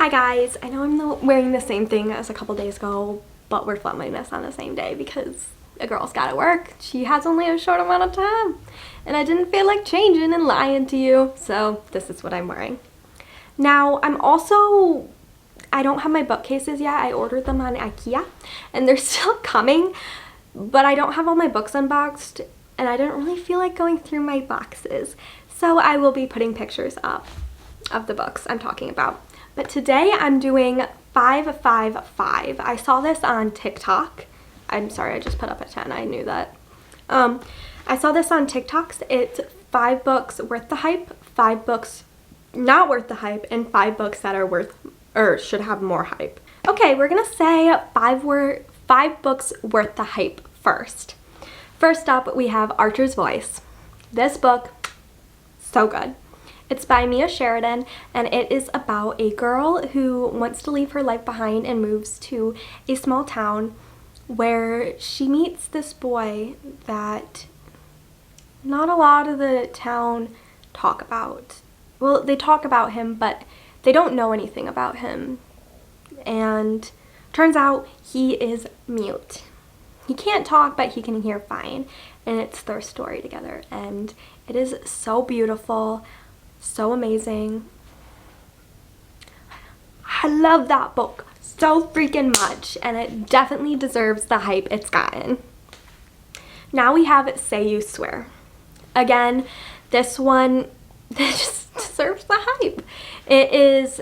Hi guys, I know I'm wearing the same thing as a couple days ago, but we're filming this on the same day because a girl's gotta work. She has only a short amount of time, and I didn't feel like changing and lying to you, so this is what I'm wearing. Now, I don't have my bookcases yet. I ordered them on IKEA, and they're still coming, but I don't have all my books unboxed, and I didn't really feel like going through my boxes, so I will be putting pictures up of the books I'm talking about. But today I'm doing 555. I saw this on TikTok. I'm sorry, I just put up a 10. I knew that. I saw this on TikTok. It's 5 books worth the hype, 5 books not worth the hype, and 5 books that are worth or should have more hype. Okay, we're gonna say 5 books worth the hype first. First up, we have Archer's Voice. This book, so good. It's by Mia Sheridan, and it is about a girl who wants to leave her life behind and moves to a small town where she meets this boy that not a lot of the town talk about. Well, they talk about him, but they don't know anything about him. And turns out he is mute. He can't talk, but he can hear fine. And it's their story together. And it is so beautiful. So amazing. I love that book so freaking much, and it definitely deserves the hype it's gotten. Now we have Say You Swear. Again, this one just deserves the hype. It is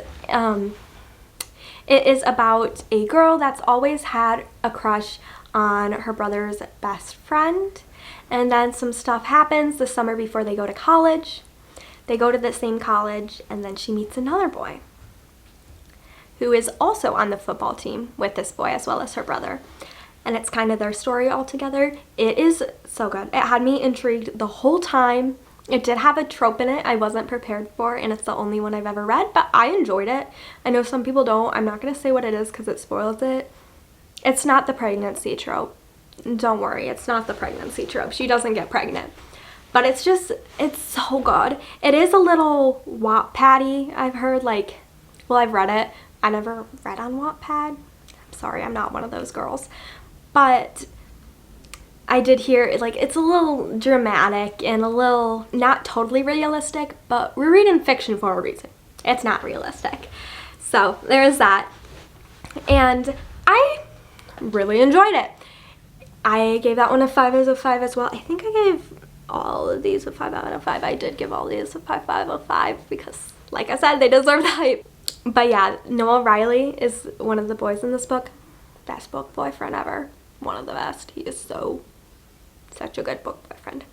about a girl that's always had a crush on her brother's best friend, and then some stuff happens the summer before they go to college. They go to the same college, and then she meets another boy who is also on the football team with this boy as well as her brother. And it's kind of their story all together. It is so good. It had me intrigued the whole time. It did have a trope in it I wasn't prepared for, and it's the only one I've ever read, but I enjoyed it. I know some people don't. I'm not going to say what it is because it spoils it. It's not the pregnancy trope. Don't worry, it's not the pregnancy trope. She doesn't get pregnant. But it's so good. It is a little Wattpad-y, I've heard, I've read it. I never read on Wattpad. I'm sorry, I'm not one of those girls. But I did hear, it's a little dramatic and a little, not totally realistic, but we're reading fiction for a reason. It's not realistic. So, there is that. And I really enjoyed it. I gave that one a 5 out of 5 as well. I think I gave all of these a 5 out of 5. I did give all these a 5 out of 5 because, like I said, they deserve the hype. But yeah, Noah Riley is one of the boys in this book. Best book boyfriend ever. One of the best. He is such a good book boyfriend.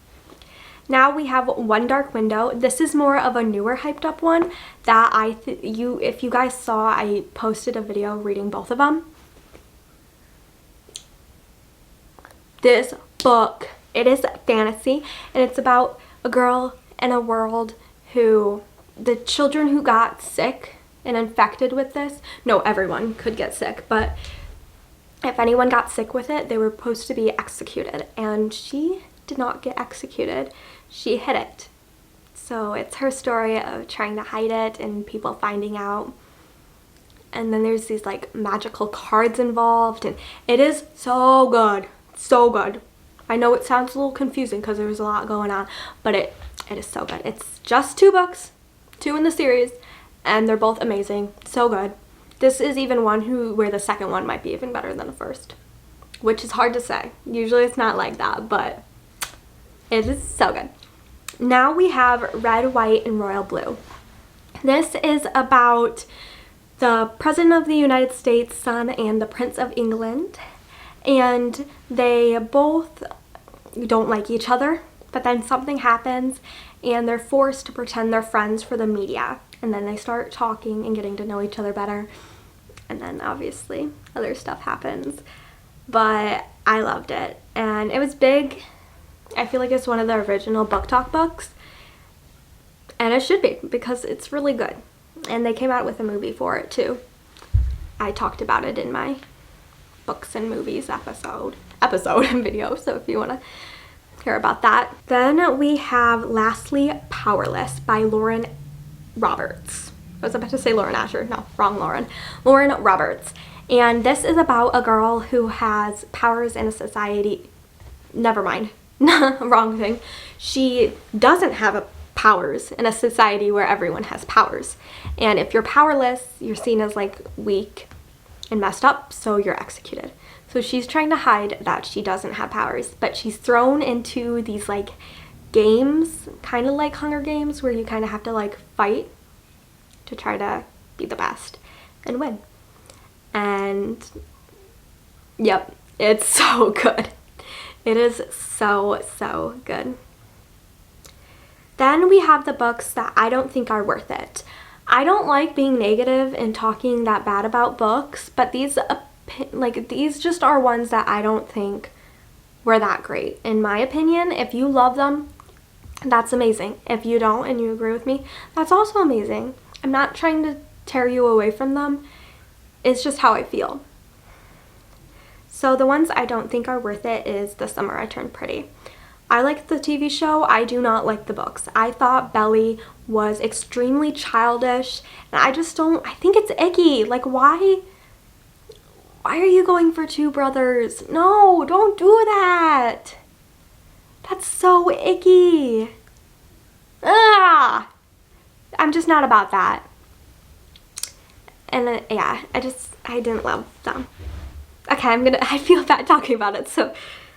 Now we have One Dark Window. This is more of a newer hyped up one that if you guys saw, I posted a video reading both of them. This book, it is fantasy, and it's about a girl in a world who, the children who got sick and infected with this, no, everyone could get sick, but if anyone got sick with it, they were supposed to be executed, and she did not get executed. She hid it. So it's her story of trying to hide it and people finding out. And then there's these magical cards involved, and it is so good. So good. I know it sounds a little confusing because there's a lot going on, but it is so good. It's just 2 books, 2 in the series, and they're both amazing. So good. This is even one where the second one might be even better than the first, which is hard to say. Usually it's not like that, but it is so good. Now we have Red, White, and Royal Blue. This is about the President of the United States' son and the Prince of England. And they both don't like each other, but then something happens and they're forced to pretend they're friends for the media. And then they start talking and getting to know each other better. And then obviously other stuff happens. But I loved it. And it was big. I feel like it's one of the original Book Talk books. And it should be because it's really good. And they came out with a movie for it too. I talked about it in my books and movies episode and video, so if you want to hear about that. Then we have lastly Powerless by Lauren Roberts. I was about to say Lauren Asher. No, wrong Lauren. Lauren Roberts. And this is about a girl who has powers in a society. Never mind. Wrong thing. She doesn't have powers in a society where everyone has powers. And if you're powerless, you're seen as like weak and messed up, so you're executed. So she's trying to hide that she doesn't have powers, but she's thrown into these like games, kind of like Hunger Games, where you kind of have to like fight to try to be the best and win. And yep, it's so good. It is so good. Then we have the books that I don't think are worth it. I don't like being negative and talking that bad about books, but these just are ones that I don't think were that great. In my opinion, if you love them, that's amazing. If you don't and you agree with me, that's also amazing. I'm not trying to tear you away from them. It's just how I feel. So the ones I don't think are worth it is The Summer I Turned Pretty. I like the TV show. I do not like the books. I thought Belly was extremely childish, and I think it's icky. Like, why are you going for two brothers? No, don't do that. That's so icky. Ah! I'm just not about that. And yeah, I didn't love them. Okay, I feel bad talking about it, so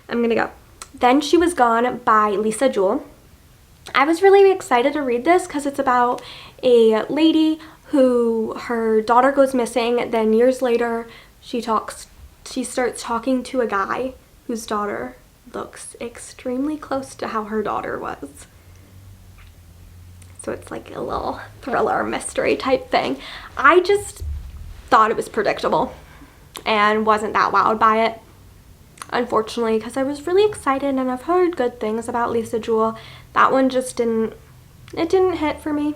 I'm gonna go. Then She Was Gone by Lisa Jewell. I was really excited to read this because it's about a lady who, her daughter goes missing, then years later she starts talking to a guy whose daughter looks extremely close to how her daughter was. So it's like a little thriller mystery type thing. I just thought it was predictable and wasn't that wowed by it, unfortunately, because I was really excited and I've heard good things about Lisa Jewell. That one just didn't hit for me.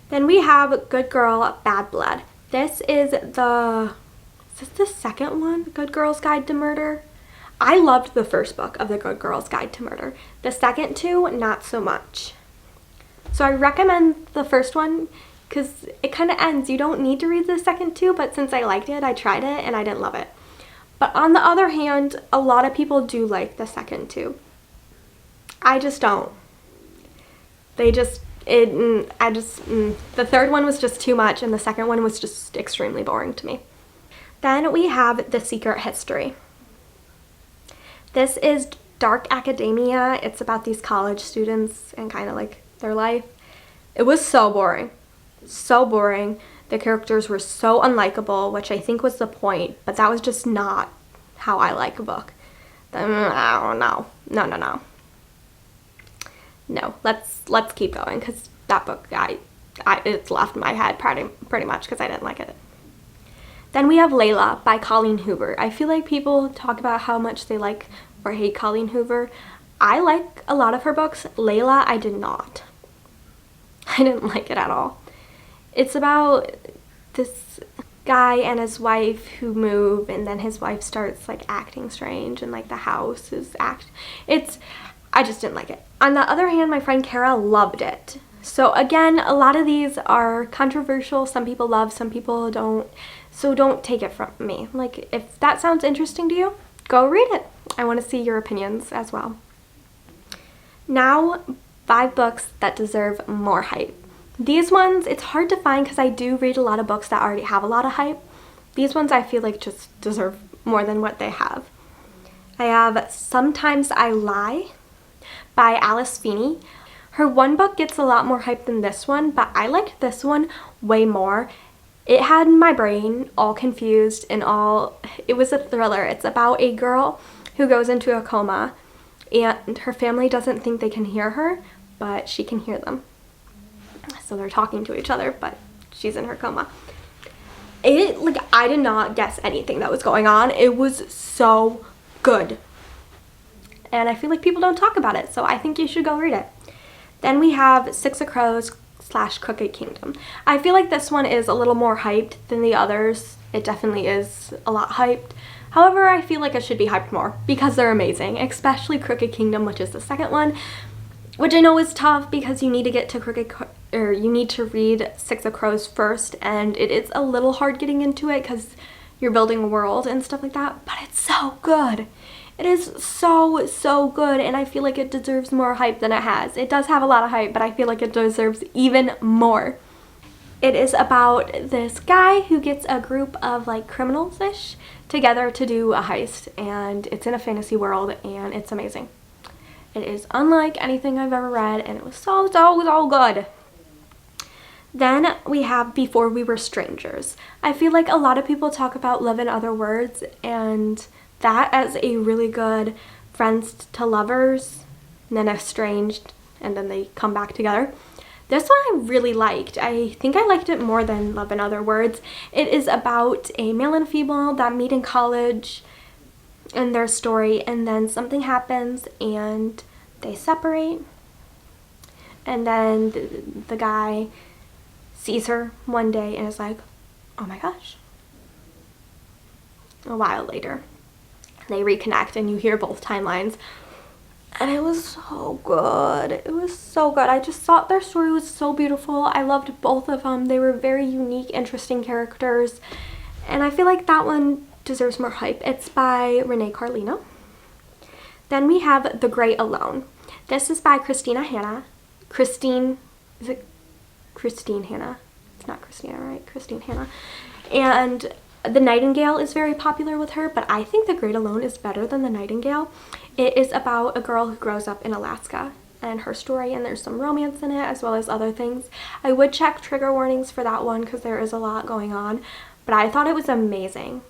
Then we have Good Girl, Bad Blood. Is this the second one? Good Girl's Guide to Murder? I loved the first book of the Good Girl's Guide to Murder. The second two, not so much. So I recommend the first one because it kind of ends. You don't need to read the second two, but since I liked it, I tried it and I didn't love it. But on the other hand, a lot of people do like the second two. I just don't. The third one was just too much and the second one was just extremely boring to me. Then we have The Secret History. This is dark academia. It's about these college students and kind of like their life. It was so boring. So boring. The characters were so unlikable, which I think was the point, but that was just not how I like a book. No. No, let's keep going because that book, it's left my head pretty much because I didn't like it. Then we have Layla by Colleen Hoover. I feel like people talk about how much they like or hate Colleen Hoover. I like a lot of her books. Layla, I did not. I didn't like it at all. It's about this guy and his wife who move, and then his wife starts like acting strange, and like the house is I just didn't like it. On the other hand, my friend Kara loved it. So again, a lot of these are controversial. Some people love, some people don't. So don't take it from me. Like, if that sounds interesting to you, go read it. I want to see your opinions as well. Now, 5 books that deserve more hype. These ones, it's hard to find because I do read a lot of books that already have a lot of hype. These ones I feel like just deserve more than what they have. I have Sometimes I Lie by Alice Feeney. Her one book gets a lot more hype than this one, but I liked this one way more. It had my brain all confused and it was a thriller. It's about a girl who goes into a coma and her family doesn't think they can hear her, but she can hear them. So they're talking to each other, but she's in her coma. I did not guess anything that was going on. It was so good. And I feel like people don't talk about it, so I think you should go read it. Then we have Six of Crows / Crooked Kingdom. I feel like this one is a little more hyped than the others. It definitely is a lot hyped. However, I feel like it should be hyped more because they're amazing, especially Crooked Kingdom, which is the second one, which I know is tough because you need to get to or you need to read Six of Crows first, and it is a little hard getting into it because you're building a world and stuff like that, but it's so good. It is so good, and I feel like it deserves more hype than it has. It does have a lot of hype, but I feel like it deserves even more. It is about this guy who gets a group of like criminals-ish together to do a heist, and it's in a fantasy world, and it's amazing. It is unlike anything I've ever read, and it was so good. Then we have Before We Were Strangers. I feel like a lot of people talk about Love in Other Words, and that as a really good friends to lovers, and then estranged, and then they come back together. This one I really liked. I think I liked it more than Love in Other Words. It is about a male and female that meet in college and their story, and then something happens and they separate, and then the guy sees her one day and is like, oh my gosh. A while later, they reconnect and you hear both timelines. And it was so good. It was so good. I just thought their story was so beautiful. I loved both of them. They were very unique, interesting characters. And I feel like that one deserves more hype. It's by Renee Carlino. Then we have The Great Alone. This is by Christina Hanna. Is it Christine Hanna? It's not Christina, right? Christine Hanna. And The Nightingale is very popular with her, but I think The Great Alone is better than The Nightingale. It is about a girl who grows up in Alaska and her story, and there's some romance in it as well as other things. I would check trigger warnings for that one because there is a lot going on, but I thought it was amazing.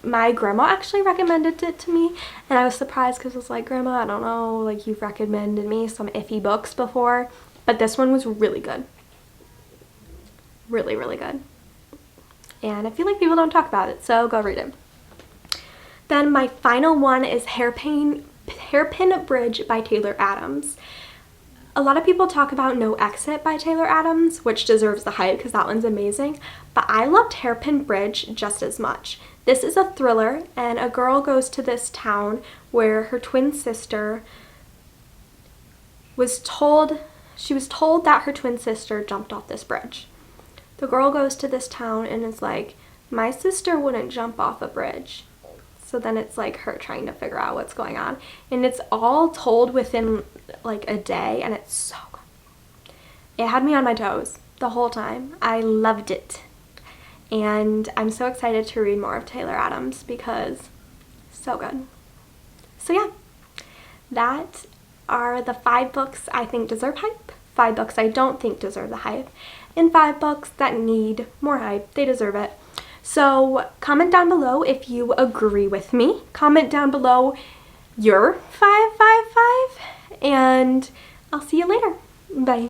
My grandma actually recommended it to me, and I was surprised because I was like, Grandma, I don't know, like you've recommended me some iffy books before, but this one was really good. Really, really good. And I feel like people don't talk about it, so go read it. Then my final one is Hairpin Bridge by Taylor Adams. A lot of people talk about No Exit by Taylor Adams, which deserves the hype because that one's amazing, but I loved Hairpin Bridge just as much. This is a thriller, and a girl goes to this town where her twin sister was told that her twin sister jumped off this bridge. The girl goes to this town and is like, my sister wouldn't jump off a bridge. So then it's like her trying to figure out what's going on. And it's all told within like a day, and it's so good. It had me on my toes the whole time. I loved it. And I'm so excited to read more of Taylor Adams because so good. So yeah, that are the 5 books I think deserve hype, 5 books I don't think deserve the hype, and 5 books that need more hype. They deserve it. So comment down below if you agree with me. Comment down below your 5, 5, 5, and I'll see you later. Bye.